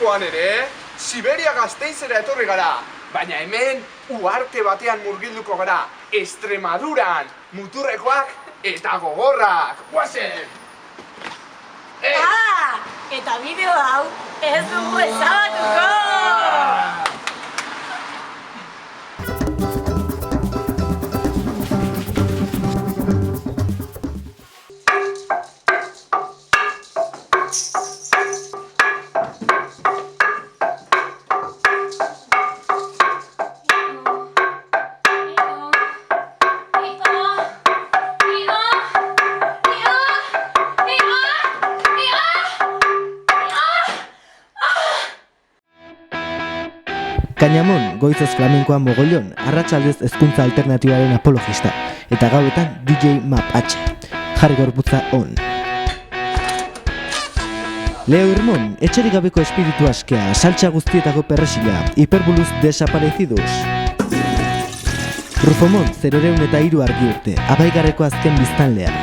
Gaurkoan ere, Siberia Gasteizera etorri gara. Baina hemen, uharte batean murgilduko gara. Extremaduran, muturrekoak eta gogorrak. Guazen! Eta bideo hau ez dugu ezabatuko! Kainamon, goizez flamenkoa mogollon, arratsaldez hezkuntza alternatibaren apologista, eta gauetan DJ Map H. Jarri gorputza on. Leo Irmon, etxerik gabeko espiritu askea, saltsa guztietako perresila, hiperbuluz desaparecidos. Rufomon, 003 argi urte, Abaigarreko azken biztanlea.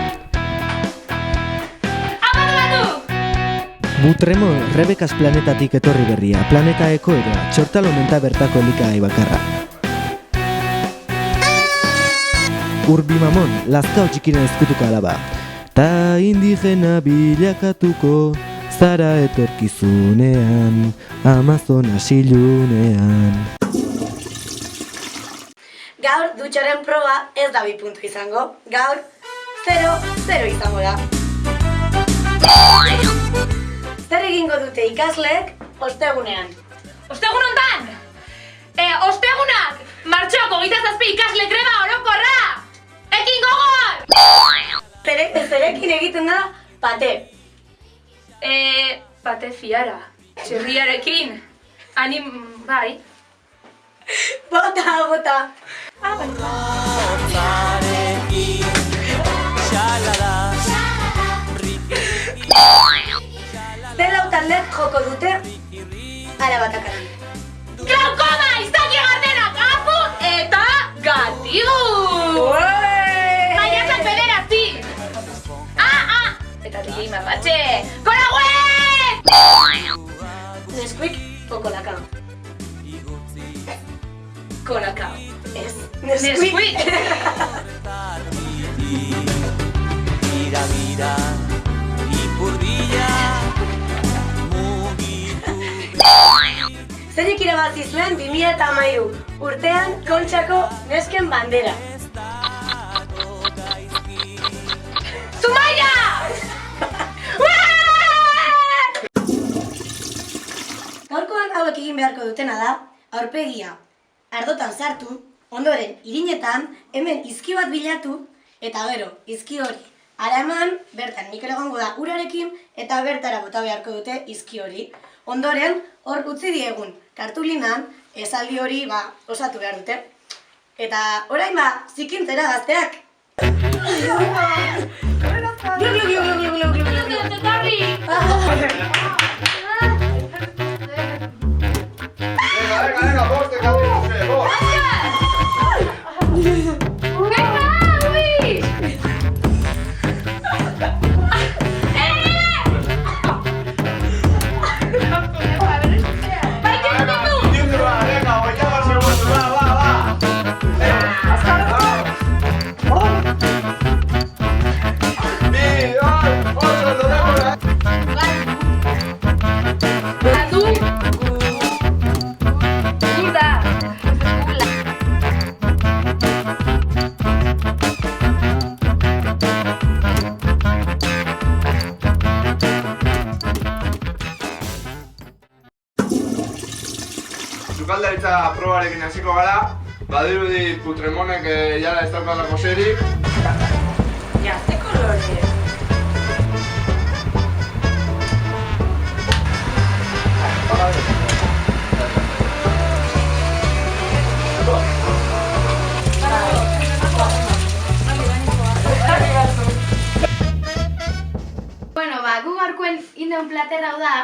Butremon, Rebekas planetatik etorri berria, planeta ekoeroa, txortalomenta bertako elikagai bakarra. Urbimamon, Lazkao txikiren ezkutuko alaba. Ta indigena bilakatuko, zara etorkizunean, Amazonas ilunean. Gaur dutxaren proba ez da 2 puntu izango. Gaur 0-0 izango da. Zer egingo dute ikasleek ostegunean? Ostegun hontan! Ostegunak! Martxoko 27 ikasle greba orokorra! Ekin gogor! Zerekin egiten da pate. Pate fiara. Txerriarekin. Bai. Bota! Zela utaldek joko dute arabatakan. Glaukoma! Izaki gardenak! Apu eta gatigu! Maiatzak bederatzi! Eta DJ Mapatxe! Kora huen! Nesquik o Colacao? Colacao. Ez, Nesquik! Zeinek irabazi zuen 2013 urtean Kontxako nesken bandera? Zumaia! Gaurkoan hauek egin beharko dutena da, aurpegia ardotan sartu, ondoren irinetan, hemen izki bat bilatu, eta gero, izki hori araman, bertan Mikel egongo da urarekin, eta bertara bota beharko dute izki hori. Ondoren, hor utzi diegun kartulinan, esaldi hori osatu behar dute. Eta orain zikintzera gazteak! Venga, boste, Gabriel, boste. Sukaldaritza probarekin hasiko gara, badirudi Putremonek jala ez daukalako serik. Ja, ze kolore! Bueno, gu gaurkoen indeun plater hau da,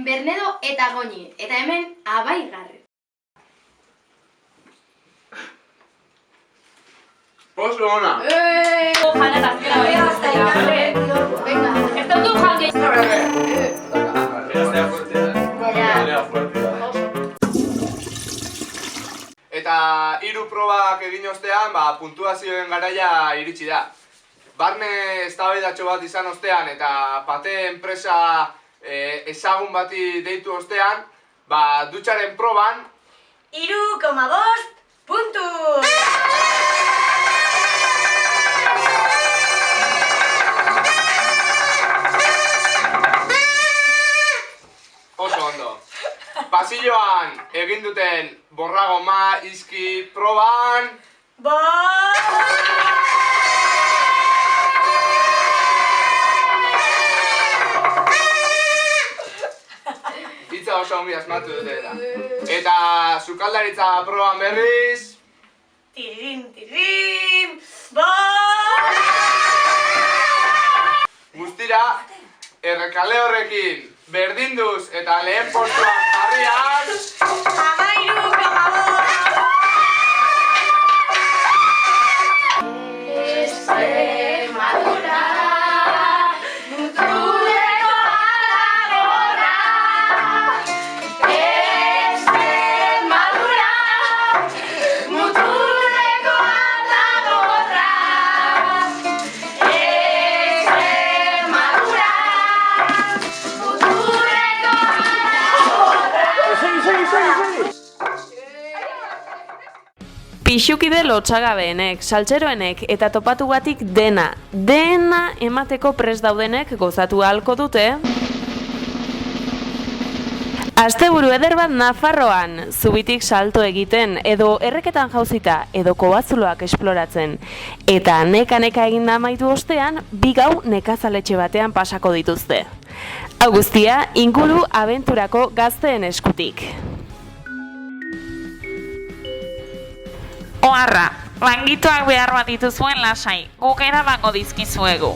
Bernedo eta Goñi, eta hemen Abaigarre. Oso ona! Jana azkera, venga, ez dut du jange. probak egin ostean, puntuazioen garaia iritsi da. Barne eztabaidatxo bat izan ostean eta Pate enpresa ezagun bati deitu ostean, dutxaren proban 3,5 puntu! Oso ondo. Pasilloan egin duten borragoma, izki, proban... Hitza oso ongi asmatu dute eta. Eta sukaldaritza proban berriz... Tiririm! Guztira, errekale horrekin berdinduz eta lehen postuan jarriak... 13,5! Extremadura, muturreko alagorra. Extremadura, muturreko alagorra. Extremadura, muturreko alagorra. Pixukide lotxagabeenek, saltxeroenek eta topatugatik dena emateko prest daudenek gozatu ahalko dute. Asteburu eder bat Nafarroan, zubitik salto egiten, edo erreketan jauzita, edo kobazuloak esploratzen. Eta neka egin amaitu ostean, 2 gau nekazaletxe batean pasako dituzte. Hau guztia, inguru abenturako gazteen eskutik. Oharra, langituak behar bat dituzuen lasai, guk eramango dizkizuegu.